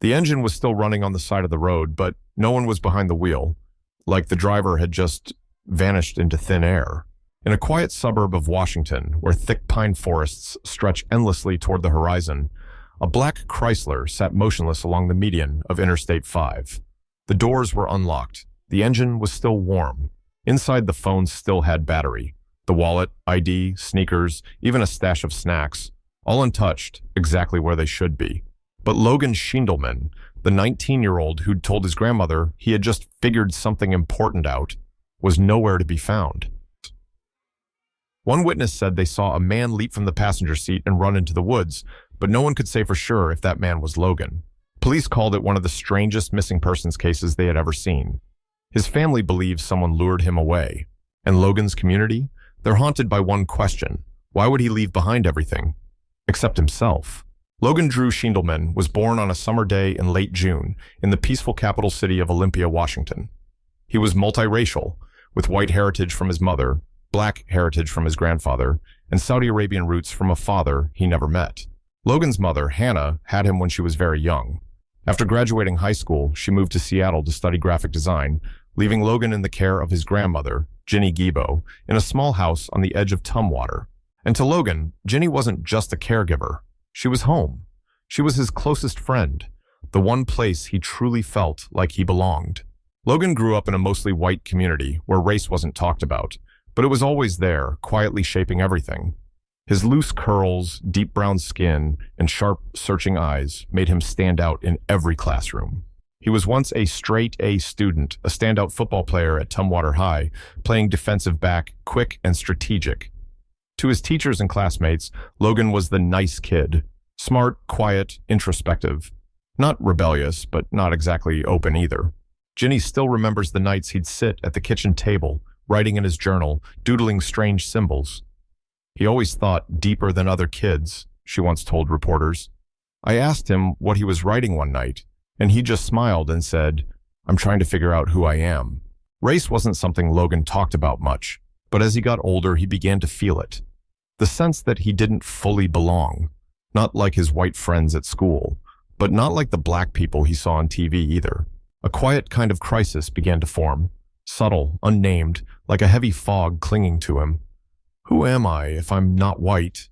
The engine was still running on the side of the road, but no one was behind the wheel, like the driver had just vanished into thin air. In a quiet suburb of Washington, where thick pine forests stretch endlessly toward the horizon, a black Chrysler sat motionless along the median of Interstate 5. The doors were unlocked. The engine was still warm. Inside, the phone still had battery. The wallet, ID, sneakers, even a stash of snacks, all untouched, exactly where they should be. But Logan Schiendelman, the 19-year-old who'd told his grandmother he had just figured something important out, was nowhere to be found. One witness said they saw a man leap from the passenger seat and run into the woods, but no one could say for sure if that man was Logan. Police called it one of the strangest missing persons cases they had ever seen. His family believes someone lured him away. And Logan's community? They're haunted by one question. Why would he leave behind everything? Except himself. Logan Drew Schiendelman was born on a summer day in late June in the peaceful capital city of Olympia, Washington. He was multiracial, with white heritage from his mother, black heritage from his grandfather, and Saudi Arabian roots from a father he never met. Logan's mother, Hannah, had him when she was very young. After graduating high school, she moved to Seattle to study graphic design, leaving Logan in the care of his grandmother, Ginny Gibo, in a small house on the edge of Tumwater. And to Logan, Ginny wasn't just a caregiver. She was home. She was his closest friend, the one place he truly felt like he belonged. Logan grew up in a mostly white community where race wasn't talked about, but it was always there, quietly shaping everything. His loose curls, deep brown skin, and sharp, searching eyes made him stand out in every classroom. He was once a straight-A student, a standout football player at Tumwater High, playing defensive back, quick and strategic. To his teachers and classmates, Logan was the nice kid. Smart, quiet, introspective. Not rebellious, but not exactly open either. Ginny still remembers the nights he'd sit at the kitchen table, writing in his journal, doodling strange symbols. He always thought deeper than other kids, she once told reporters. I asked him what he was writing one night, and he just smiled and said, I'm trying to figure out who I am. Race wasn't something Logan talked about much, but as he got older, he began to feel it. The sense that he didn't fully belong, not like his white friends at school, but not like the black people he saw on TV either. A quiet kind of crisis began to form, subtle, unnamed, like a heavy fog clinging to him. Who am I if I'm not white,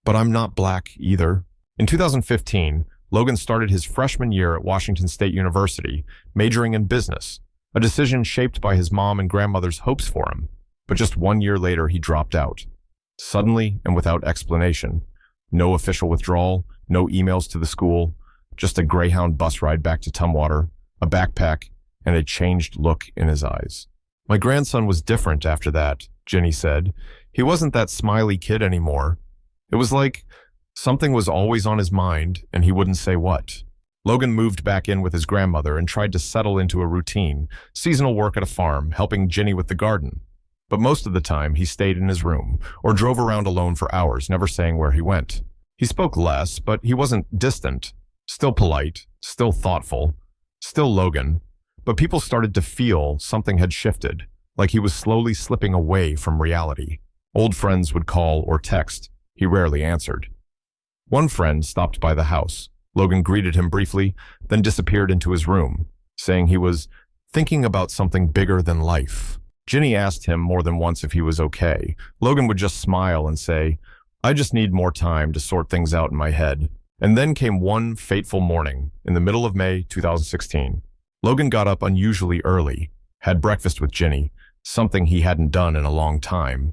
but I'm not black either? In 2015, Logan started his freshman year at Washington State University, majoring in business, a decision shaped by his mom and grandmother's hopes for him. But just 1 year later, he dropped out. Suddenly and without explanation. No official withdrawal, no emails to the school, just a Greyhound bus ride back to Tumwater, a backpack, and a changed look in his eyes. My grandson was different after that, Ginny said. He wasn't that smiley kid anymore. It was like something was always on his mind, and he wouldn't say what. Logan moved back in with his grandmother and tried to settle into a routine, seasonal work at a farm, helping Ginny with the garden. But most of the time, he stayed in his room, or drove around alone for hours, never saying where he went. He spoke less, but he wasn't distant. Still polite, still thoughtful, still Logan. But people started to feel something had shifted, like he was slowly slipping away from reality. Old friends would call or text. He rarely answered. One friend stopped by the house. Logan greeted him briefly, then disappeared into his room, saying he was thinking about something bigger than life. Ginny asked him more than once if he was okay. Logan would just smile and say, I just need more time to sort things out in my head. And then came one fateful morning, in the middle of May 2016. Logan got up unusually early, had breakfast with Ginny, something he hadn't done in a long time.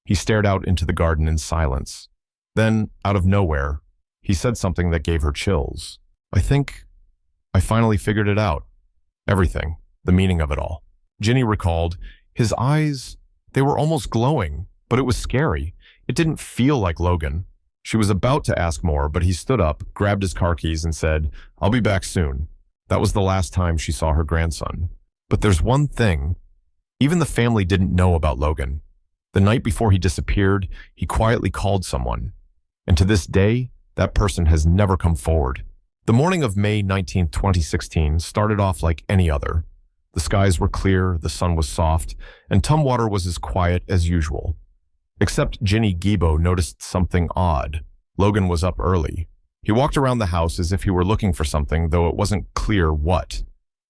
He stared out into the garden in silence. Then, out of nowhere, he said something that gave her chills. I think I finally figured it out. Everything, the meaning of it all. Ginny recalled, his eyes, they were almost glowing, but it was scary. It didn't feel like Logan. She was about to ask more, but he stood up, grabbed his car keys, and said, I'll be back soon. That was the last time she saw her grandson. But there's one thing. Even the family didn't know about Logan. The night before he disappeared, he quietly called someone. And to this day, that person has never come forward. The morning of May 19, 2016 started off like any other. The skies were clear, the sun was soft, and Tumwater was as quiet as usual. Except Ginny Gibo noticed something odd. Logan was up early. He walked around the house as if he were looking for something, though it wasn't clear what.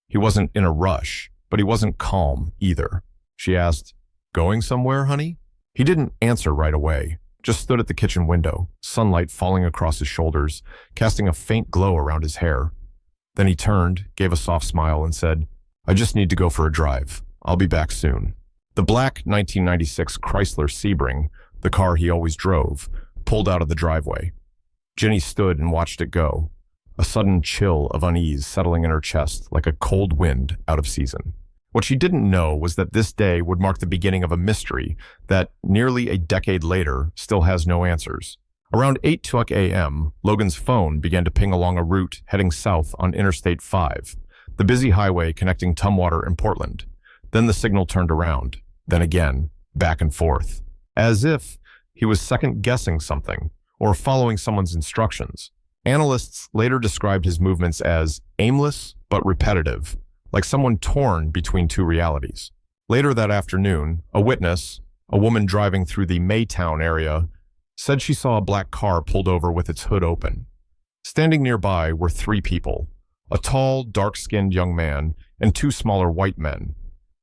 He wasn't in a rush, but he wasn't calm either. She asked, "Going somewhere, honey?" He didn't answer right away, just stood at the kitchen window, sunlight falling across his shoulders, casting a faint glow around his hair. Then he turned, gave a soft smile, and said, "I just need to go for a drive. I'll be back soon." The black 1996 Chrysler Sebring, the car he always drove, pulled out of the driveway. Jenny stood and watched it go, a sudden chill of unease settling in her chest like a cold wind out of season. What she didn't know was that this day would mark the beginning of a mystery that, nearly a decade later, still has no answers. Around 8:00 a.m., Logan's phone began to ping along a route heading south on Interstate 5, the busy highway connecting Tumwater and Portland. Then the signal turned around, then again, back and forth, as if he was second-guessing something or following someone's instructions. Analysts later described his movements as aimless but repetitive, like someone torn between two realities. Later that afternoon, a witness, a woman driving through the Maytown area, said she saw a black car pulled over with its hood open. Standing nearby were three people, a tall, dark-skinned young man and two smaller white men.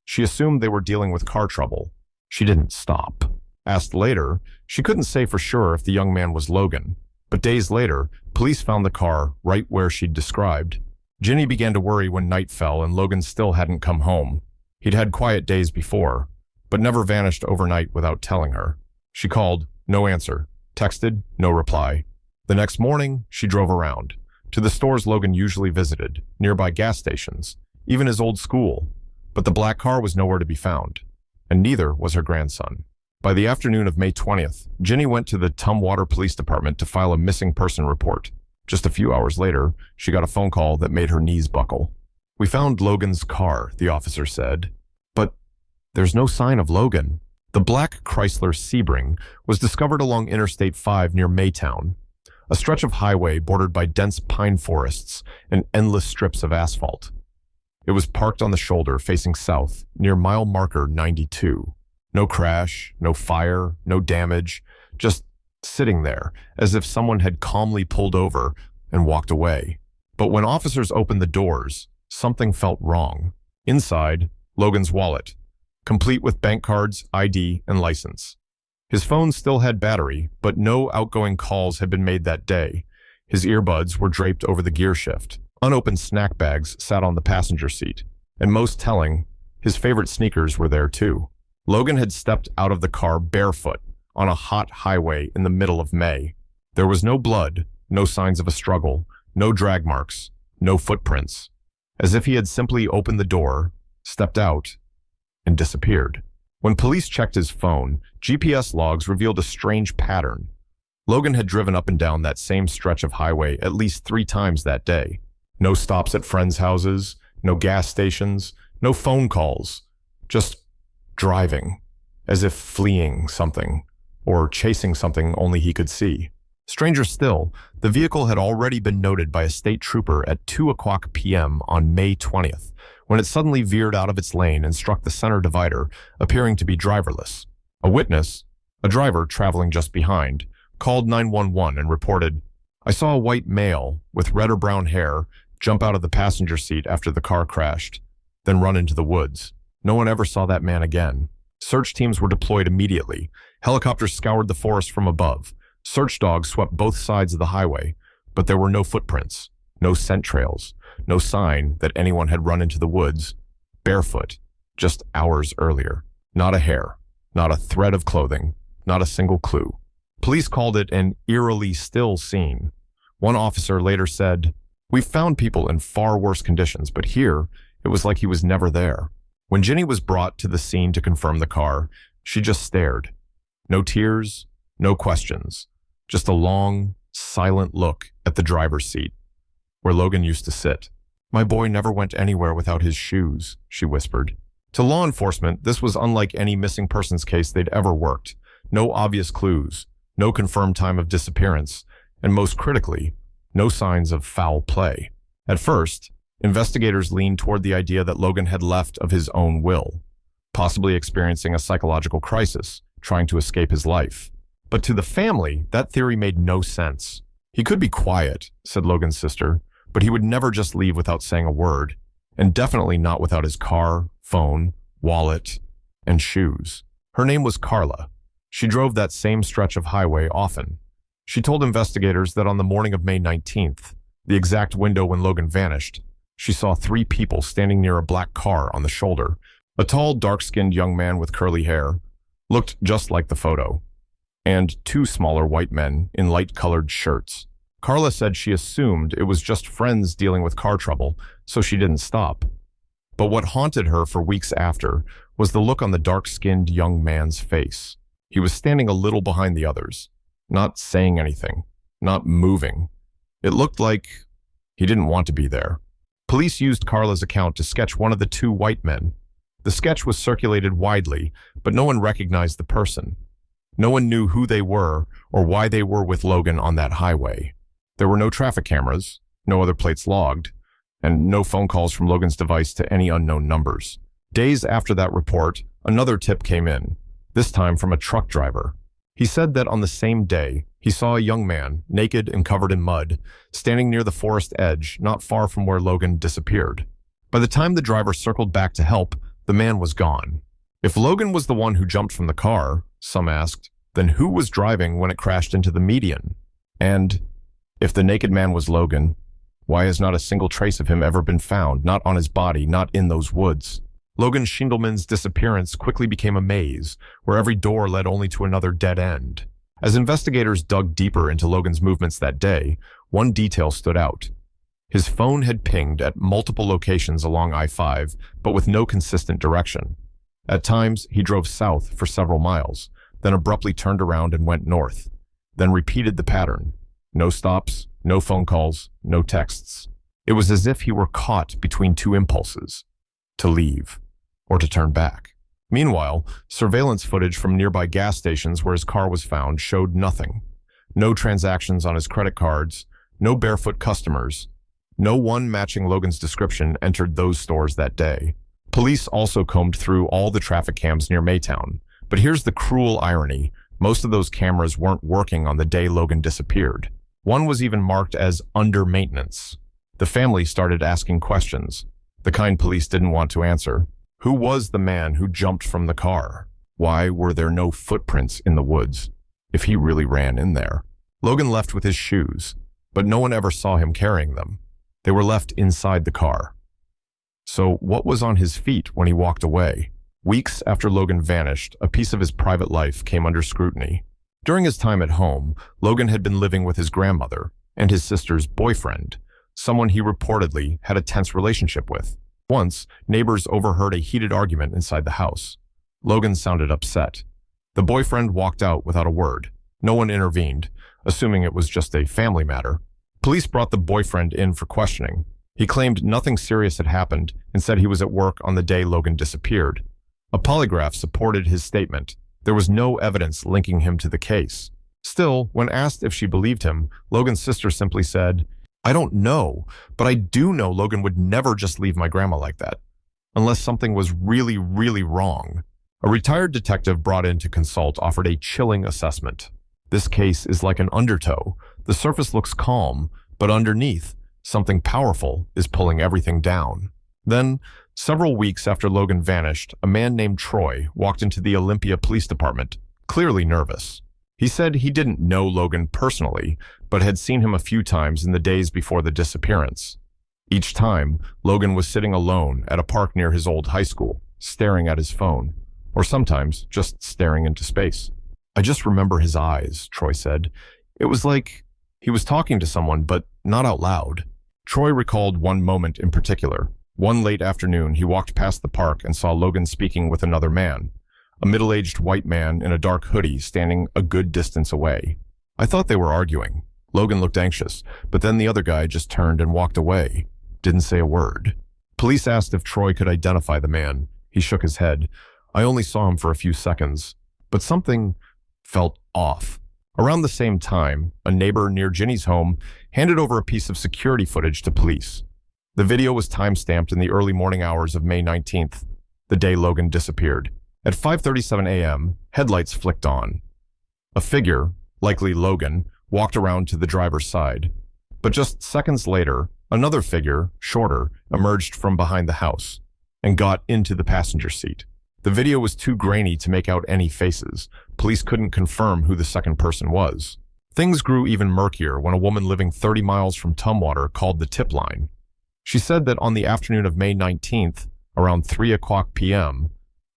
She assumed they were dealing with car trouble. She didn't stop. Asked later, she couldn't say for sure if the young man was Logan, but days later, police found the car right where she'd described. Ginny began to worry when night fell and Logan still hadn't come home. He'd had quiet days before, but never vanished overnight without telling her. She called, no answer. Texted, no reply. The next morning, she drove around, to the stores Logan usually visited, nearby gas stations, even his old school. But the black car was nowhere to be found, and neither was her grandson. By the afternoon of May 20th, Ginny went to the Tumwater Police Department to file a missing person report. Just a few hours later, she got a phone call that made her knees buckle. "We found Logan's car," the officer said. "But there's no sign of Logan." The black Chrysler Sebring was discovered along Interstate 5 near Maytown, a stretch of highway bordered by dense pine forests and endless strips of asphalt. It was parked on the shoulder facing south, near mile marker 92. No crash, no fire, no damage, just sitting there, as if someone had calmly pulled over and walked away. But when officers opened the doors, something felt wrong. Inside, Logan's wallet, complete with bank cards, ID, and license. His phone still had battery, but no outgoing calls had been made that day. His earbuds were draped over the gear shift. Unopened snack bags sat on the passenger seat. And most telling, his favorite sneakers were there too. Logan had stepped out of the car barefoot on a hot highway in the middle of May. There was no blood, no signs of a struggle, no drag marks, no footprints. As if he had simply opened the door, stepped out, and disappeared. When police checked his phone, GPS logs revealed a strange pattern. Logan had driven up and down that same stretch of highway at least 3 times that day. No stops at friends' houses, no gas stations, no phone calls, just driving, as if fleeing something, or chasing something only he could see. Stranger still, the vehicle had already been noted by a state trooper at 2:00 p.m. on May 20th, when it suddenly veered out of its lane and struck the center divider, appearing to be driverless. A witness, a driver traveling just behind, called 911 and reported, "I saw a white male with red or brown hair jump out of the passenger seat after the car crashed, then run into the woods." No one ever saw that man again. Search teams were deployed immediately. Helicopters scoured the forest from above. Search dogs swept both sides of the highway, but there were no footprints, no scent trails, no sign that anyone had run into the woods, barefoot, just hours earlier. Not a hair, not a thread of clothing, not a single clue. Police called it an eerily still scene. One officer later said, "We've found people in far worse conditions, but here, it was like he was never there." When Ginny was brought to the scene to confirm the car, she just stared. No tears, no questions, just a long, silent look at the driver's seat, where Logan used to sit. "My boy never went anywhere without his shoes," she whispered. To law enforcement, this was unlike any missing persons case they'd ever worked. No obvious clues, no confirmed time of disappearance, and most critically, no signs of foul play. At first, investigators leaned toward the idea that Logan had left of his own will, possibly experiencing a psychological crisis, trying to escape his life. But to the family, that theory made no sense. He could be quiet, said Logan's sister, but he would never just leave without saying a word, and definitely not without his car, phone, wallet, and shoes. Her name was Carla. She drove that same stretch of highway often. She told investigators that on the morning of May 19th, the exact window when Logan vanished, she saw 3 people standing near a black car on the shoulder. A tall, dark-skinned young man with curly hair, looked just like the photo, and 2 smaller white men in light-colored shirts. Carla said she assumed it was just friends dealing with car trouble, so she didn't stop. But what haunted her for weeks after was the look on the dark-skinned young man's face. He was standing a little behind the others, not saying anything, not moving. It looked like he didn't want to be there. Police used Carla's account to sketch one of the 2 white men. The sketch was circulated widely, but no one recognized the person. No one knew who they were or why they were with Logan on that highway. There were no traffic cameras, no other plates logged, and no phone calls from Logan's device to any unknown numbers. Days after that report, another tip came in, this time from a truck driver. He said that on the same day, he saw a young man, naked and covered in mud, standing near the forest edge, not far from where Logan disappeared. By the time the driver circled back to help, the man was gone. If Logan was the one who jumped from the car, some asked, then who was driving when it crashed into the median? And if the naked man was Logan, why has not a single trace of him ever been found, not on his body, not in those woods? Logan Schiendelman's disappearance quickly became a maze, where every door led only to another dead end. As investigators dug deeper into Logan's movements that day, one detail stood out. His phone had pinged at multiple locations along I-5, but with no consistent direction. At times, he drove south for several miles, then abruptly turned around and went north, then repeated the pattern. No stops, no phone calls, no texts. It was as if he were caught between 2 impulses, to leave or to turn back. Meanwhile, surveillance footage from nearby gas stations where his car was found showed nothing. No transactions on his credit cards, no barefoot customers. No one matching Logan's description entered those stores that day. Police also combed through all the traffic cams near Maytown. But here's the cruel irony. Most of those cameras weren't working on the day Logan disappeared. One was even marked as under maintenance. The family started asking questions, the kind police didn't want to answer. Who was the man who jumped from the car? Why were there no footprints in the woods, if he really ran in there? Logan left with his shoes, but no one ever saw him carrying them. They were left inside the car. So what was on his feet when he walked away? Weeks after Logan vanished, a piece of his private life came under scrutiny. During his time at home, Logan had been living with his grandmother and his sister's boyfriend, someone he reportedly had a tense relationship with. Once, neighbors overheard a heated argument inside the house. Logan sounded upset. The boyfriend walked out without a word. No one intervened, assuming it was just a family matter. Police brought the boyfriend in for questioning. He claimed nothing serious had happened and said he was at work on the day Logan disappeared. A polygraph supported his statement. There was no evidence linking him to the case. Still, when asked if she believed him, Logan's sister simply said, "I don't know, but I do know Logan would never just leave my grandma like that, unless something was really, really wrong." A retired detective brought in to consult offered a chilling assessment. This case is like an undertow. The surface looks calm, but underneath, something powerful is pulling everything down. Then, several weeks after Logan vanished, a man named Troy walked into the Olympia Police Department, clearly nervous. He said he didn't know Logan personally, but had seen him a few times in the days before the disappearance. Each time, Logan was sitting alone at a park near his old high school, staring at his phone, or sometimes just staring into space. "I just remember his eyes," Troy said. "It was like he was talking to someone, but not out loud." Troy recalled one moment in particular. One late afternoon, he walked past the park and saw Logan speaking with another man, a middle-aged white man in a dark hoodie standing a good distance away. "I thought they were arguing." Logan looked anxious, but then the other guy just turned and walked away. Didn't say a word. Police asked if Troy could identify the man. He shook his head. "I only saw him for a few seconds, but something felt off." Around the same time, a neighbor near Ginny's home handed over a piece of security footage to police. The video was time-stamped in the early morning hours of May 19th, the day Logan disappeared. At 5:37 a.m., headlights flicked on. A figure, likely Logan, walked around to the driver's side. But just seconds later, another figure, shorter, emerged from behind the house and got into the passenger seat. The video was too grainy to make out any faces. Police couldn't confirm who the second person was. Things grew even murkier when a woman living 30 miles from Tumwater called the tip line. She said that on the afternoon of May 19th, around 3:00 p.m.,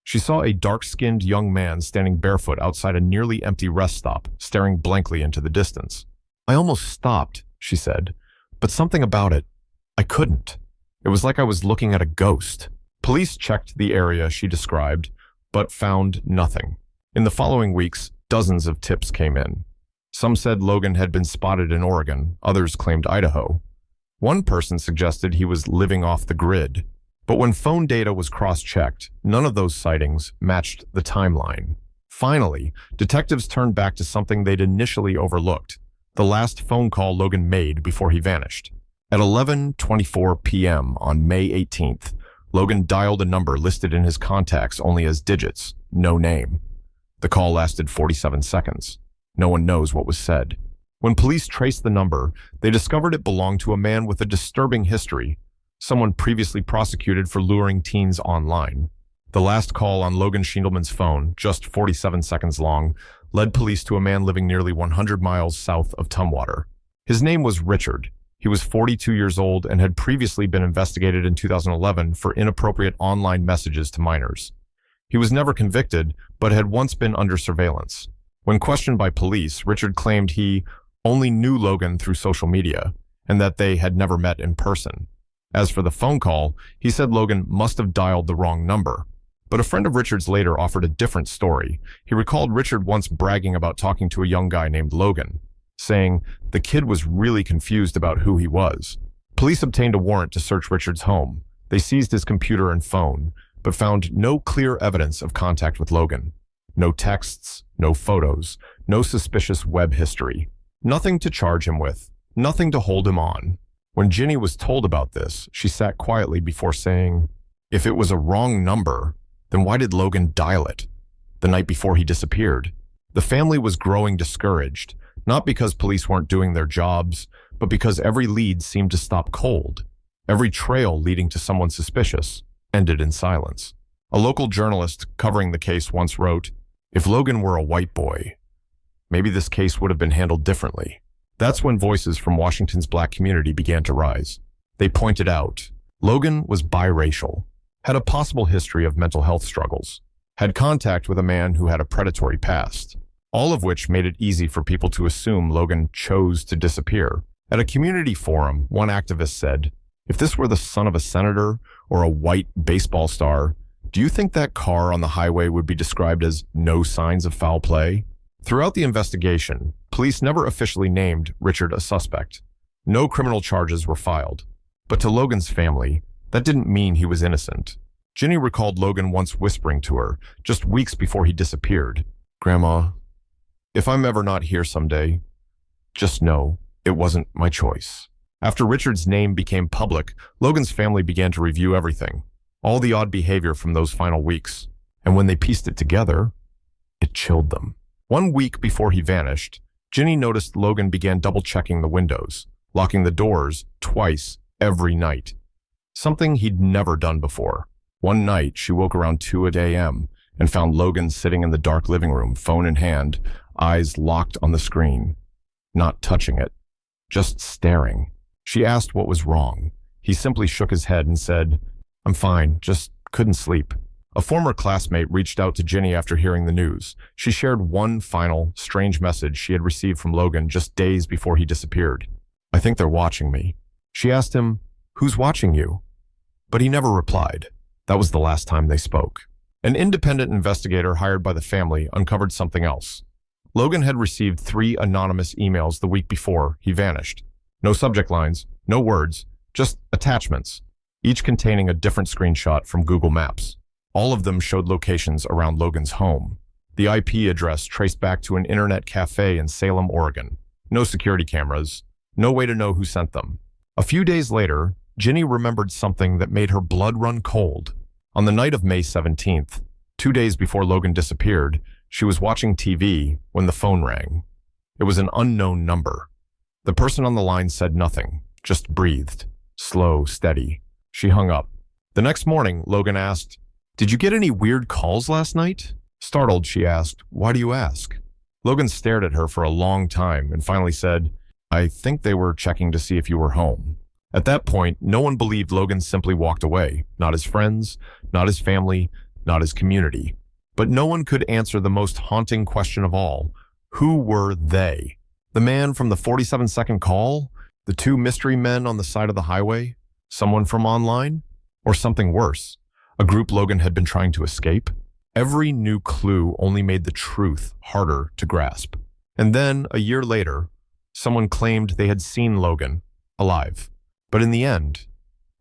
she saw a dark-skinned young man standing barefoot outside a nearly empty rest stop, staring blankly into the distance. "I almost stopped," she said, "but something about it, I couldn't. It was like I was looking at a ghost." Police checked the area she described, but found nothing. In the following weeks, dozens of tips came in. Some said Logan had been spotted in Oregon, others claimed Idaho. One person suggested he was living off the grid. But when phone data was cross-checked, none of those sightings matched the timeline. Finally, detectives turned back to something they'd initially overlooked: the last phone call Logan made before he vanished. At 11:24 p.m. on May 18th, Logan dialed a number listed in his contacts only as digits, no name. The call lasted 47 seconds. No one knows what was said. When police traced the number, they discovered it belonged to a man with a disturbing history, someone previously prosecuted for luring teens online. The last call on Logan Schiendelman's phone, just 47 seconds long, led police to a man living nearly 100 miles south of Tumwater. His name was Richard. He was 42 years old and had previously been investigated in 2011 for inappropriate online messages to minors. He was never convicted, but had once been under surveillance. When questioned by police, Richard claimed he only knew Logan through social media and that they had never met in person. As for the phone call, he said Logan must have dialed the wrong number. But a friend of Richard's later offered a different story. He recalled Richard once bragging about talking to a young guy named Logan, saying the kid was really confused about who he was. Police obtained a warrant to search Richard's home. They seized his computer and phone, but found no clear evidence of contact with Logan. No texts, no photos, no suspicious web history. Nothing to charge him with, nothing to hold him on. When Ginny was told about this, she sat quietly before saying, "If it was a wrong number, then why did Logan dial it the night before he disappeared?" The family was growing discouraged, not because police weren't doing their jobs, but because every lead seemed to stop cold. Every trail leading to someone suspicious ended in silence. A local journalist covering the case once wrote, "If Logan were a white boy, maybe this case would have been handled differently." That's when voices from Washington's black community began to rise. They pointed out, Logan was biracial, had a possible history of mental health struggles, had contact with a man who had a predatory past, all of which made it easy for people to assume Logan chose to disappear. At a community forum, one activist said, "If this were the son of a senator or a white baseball star, do you think that car on the highway would be described as no signs of foul play?" Throughout the investigation, police never officially named Richard a suspect. No criminal charges were filed. But to Logan's family, that didn't mean he was innocent. Ginny recalled Logan once whispering to her, just weeks before he disappeared, "Grandma, if I'm ever not here someday, just know it wasn't my choice." After Richard's name became public, Logan's family began to review everything, all the odd behavior from those final weeks. And when they pieced it together, it chilled them. 1 week before he vanished, Ginny noticed Logan began double-checking the windows, locking the doors twice every night. Something he'd never done before. One night, she woke around 2 a.m. and found Logan sitting in the dark living room, phone in hand, eyes locked on the screen, not touching it, just staring. She asked what was wrong. He simply shook his head and said, "I'm fine, just couldn't sleep." A former classmate reached out to Ginny after hearing the news. She shared one final, strange message she had received from Logan just days before he disappeared. "I think they're watching me." She asked him, "Who's watching you?" But he never replied. That was the last time they spoke. An independent investigator hired by the family uncovered something else. Logan had received 3 anonymous emails the week before he vanished. No subject lines, no words, just attachments, each containing a different screenshot from Google Maps. All of them showed locations around Logan's home. The IP address traced back to an internet cafe in Salem, Oregon. No security cameras, no way to know who sent them. A few days later, Ginny remembered something that made her blood run cold. On the night of May 17th, 2 days before Logan disappeared, she was watching TV when the phone rang. It was an unknown number. The person on the line said nothing, just breathed. Slow, steady. She hung up. The next morning, Logan asked, "Did you get any weird calls last night?" Startled, she asked, "Why do you ask?" Logan stared at her for a long time and finally said, "I think they were checking to see if you were home." At that point, no one believed Logan simply walked away. Not his friends, not his family, not his community. But no one could answer the most haunting question of all. Who were they? The man from the 47-second call? The two mystery men on the side of the highway? Someone from online? Or something worse? A group Logan had been trying to escape? Every new clue only made the truth harder to grasp. And then, a year later, someone claimed they had seen Logan, alive. But in the end,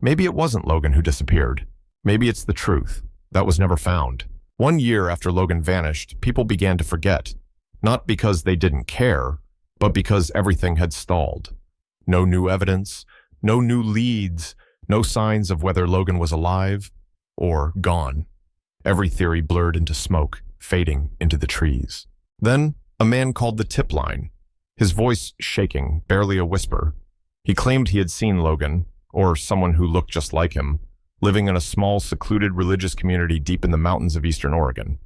maybe it wasn't Logan who disappeared. Maybe it's the truth that was never found. 1 year after Logan vanished, people began to forget. Not because they didn't care, but because everything had stalled. No new evidence, no new leads, no signs of whether Logan was alive or gone. Every theory blurred into smoke, fading into the trees. Then, a man called the tip line, his voice shaking, barely a whisper. He claimed he had seen Logan, or someone who looked just like him, living in a small, secluded religious community deep in the mountains of eastern Oregon.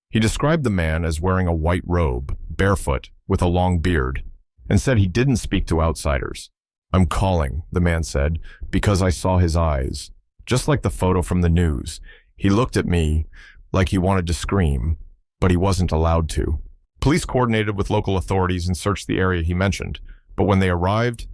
He described the man as wearing a white robe, barefoot, with a long beard, and said he didn't speak to outsiders. "I'm calling," the man said, "because I saw his eyes. Just like the photo from the news. He looked at me like he wanted to scream, but he wasn't allowed to." Police coordinated with local authorities and searched the area he mentioned, but when they arrived,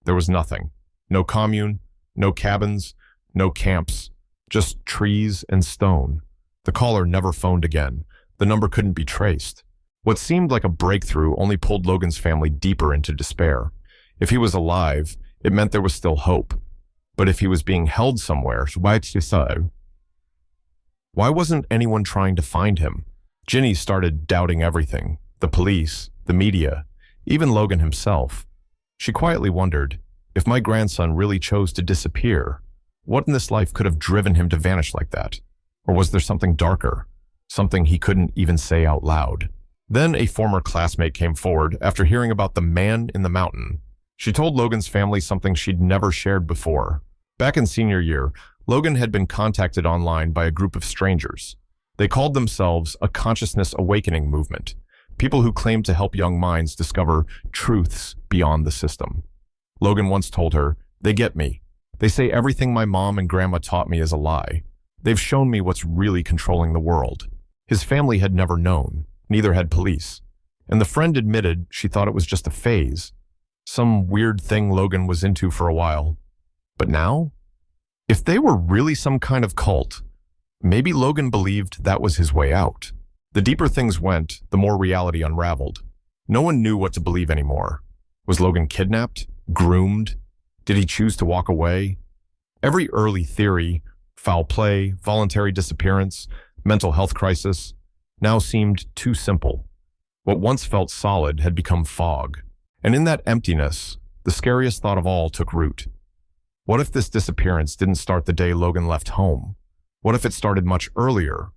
there was nothing. No commune, no cabins, no camps, just trees and stone. The caller never phoned again. The number couldn't be traced. What seemed like a breakthrough only pulled Logan's family deeper into despair. If he was alive, it meant there was still hope. But if he was being held somewhere, why wasn't anyone trying to find him? Ginny started doubting everything. The police, the media, even Logan himself. She quietly wondered, if my grandson really chose to disappear, what in this life could have driven him to vanish like that? Or was there something darker? Something he couldn't even say out loud? Then a former classmate came forward after hearing about the man in the mountain. She told Logan's family something she'd never shared before. Back in senior year, Logan had been contacted online by a group of strangers. They called themselves a consciousness awakening movement, people who claimed to help young minds discover truths beyond the system. Logan once told her, "They get me. They say everything my mom and grandma taught me is a lie. They've shown me what's really controlling the world." His family had never known, neither had police. And the friend admitted she thought it was just a phase, some weird thing Logan was into for a while. But now? If they were really some kind of cult, maybe Logan believed that was his way out. The deeper things went, the more reality unraveled. No one knew what to believe anymore. Was Logan kidnapped? Groomed? Did he choose to walk away? Every early theory, foul play, voluntary disappearance, mental health crisis, now seemed too simple. What once felt solid had become fog. And in that emptiness, the scariest thought of all took root. What if this disappearance didn't start the day Logan left home? What if it started much earlier,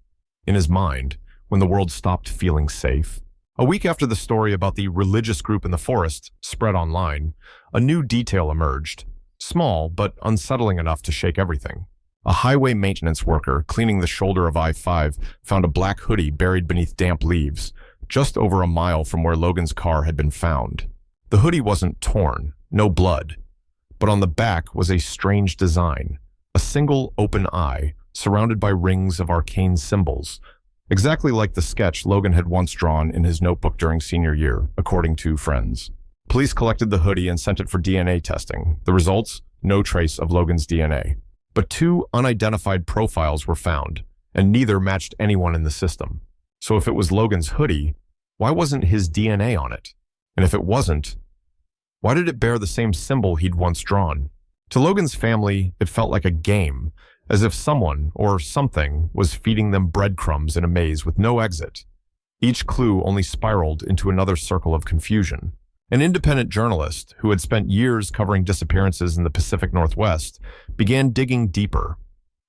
in his mind, when the world stopped feeling safe? A week after the story about the religious group in the forest spread online, a new detail emerged. Small, but unsettling enough to shake everything. A highway maintenance worker cleaning the shoulder of I-5 found a black hoodie buried beneath damp leaves, just over a mile from where Logan's car had been found. The hoodie wasn't torn, no blood, but on the back was a strange design, a single open eye surrounded by rings of arcane symbols, exactly like the sketch Logan had once drawn in his notebook during senior year, according to friends. Police collected the hoodie and sent it for DNA testing. The results? No trace of Logan's DNA. But 2 unidentified profiles were found, and neither matched anyone in the system. So if it was Logan's hoodie, why wasn't his DNA on it? And if it wasn't, why did it bear the same symbol he'd once drawn? To Logan's family, it felt like a game, as if someone or something was feeding them breadcrumbs in a maze with no exit. Each clue only spiraled into another circle of confusion. An independent journalist who had spent years covering disappearances in the Pacific Northwest began digging deeper,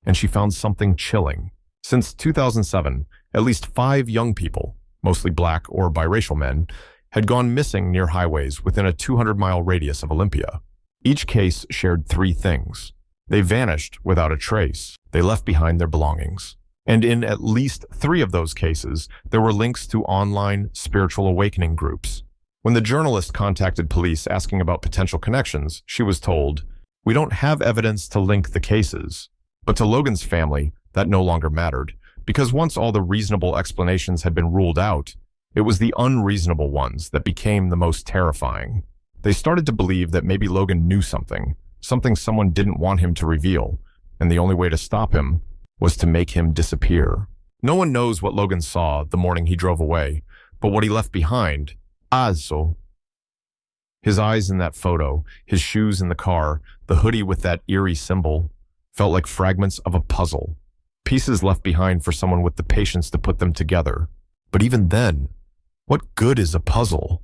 and she found something chilling. Since 2007, at least 5 young people, mostly black or biracial men, had gone missing near highways within a 200-mile radius of Olympia. Each case shared three things. They vanished without a trace. They left behind their belongings. And in at least three of those cases, there were links to online spiritual awakening groups. When the journalist contacted police asking about potential connections, she was told, "We don't have evidence to link the cases." But to Logan's family, that no longer mattered, because once all the reasonable explanations had been ruled out, it was the unreasonable ones that became the most terrifying. They started to believe that maybe Logan knew something someone didn't want him to reveal, and the only way to stop him was to make him disappear. No one knows what Logan saw the morning he drove away, but what he left behind, also. His eyes in that photo, his shoes in the car, the hoodie with that eerie symbol, felt like fragments of a puzzle. Pieces left behind for someone with the patience to put them together. But even then, what good is a puzzle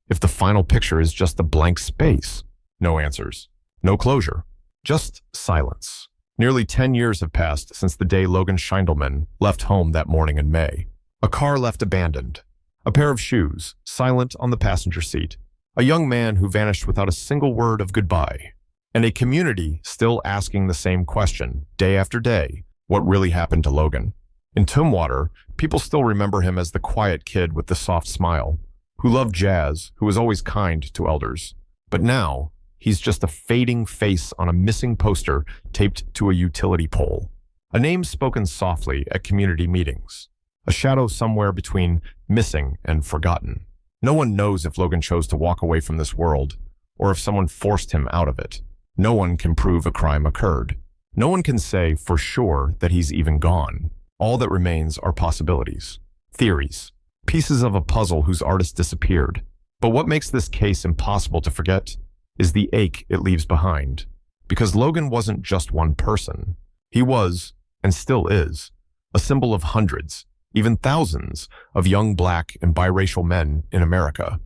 if the final picture is just a blank space? No answers. No closure. Just silence. Nearly 10 years have passed since the day Logan Schiendelman left home that morning in May. A car left abandoned. A pair of shoes, silent on the passenger seat. A young man who vanished without a single word of goodbye. And a community still asking the same question, day after day, what really happened to Logan? In Tumwater, people still remember him as the quiet kid with the soft smile, who loved jazz, who was always kind to elders. But now, he's just a fading face on a missing poster taped to a utility pole. A name spoken softly at community meetings. A shadow somewhere between missing and forgotten. No one knows if Logan chose to walk away from this world, or if someone forced him out of it. No one can prove a crime occurred. No one can say for sure that he's even gone. All that remains are possibilities, theories, pieces of a puzzle whose artist disappeared. But what makes this case impossible to forget is the ache it leaves behind. Because Logan wasn't just one person. He was, and still is, a symbol of hundreds, even thousands, of young black and biracial men in America.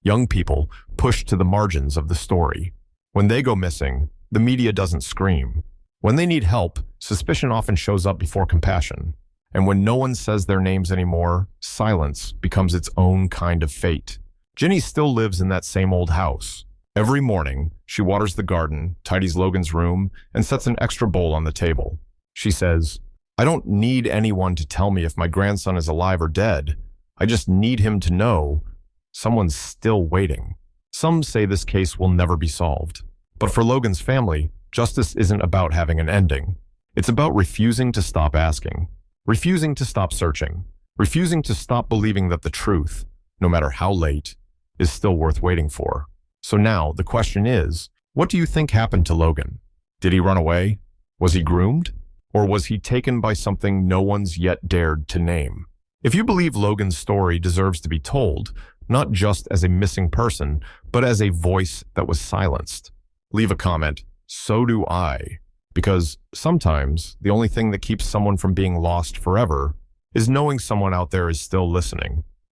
Young people pushed to the margins of the story. When they go missing, the media doesn't scream. When they need help, suspicion often shows up before compassion. And when no one says their names anymore, silence becomes its own kind of fate. Ginny still lives in that same old house. Every morning, she waters the garden, tidies Logan's room, and sets an extra bowl on the table. She says, "I don't need anyone to tell me if my grandson is alive or dead. I just need him to know someone's still waiting." Some say this case will never be solved. But for Logan's family, justice isn't about having an ending. It's about refusing to stop asking, refusing to stop searching, refusing to stop believing that the truth, no matter how late, is still worth waiting for. So now, the question is, what do you think happened to Logan? Did he run away? Was he groomed? Or was he taken by something no one's yet dared to name? If you believe Logan's story deserves to be told, not just as a missing person, but as a voice that was silenced, leave a comment, "So do I." Because sometimes the only thing that keeps someone from being lost forever is knowing someone out there is still listening.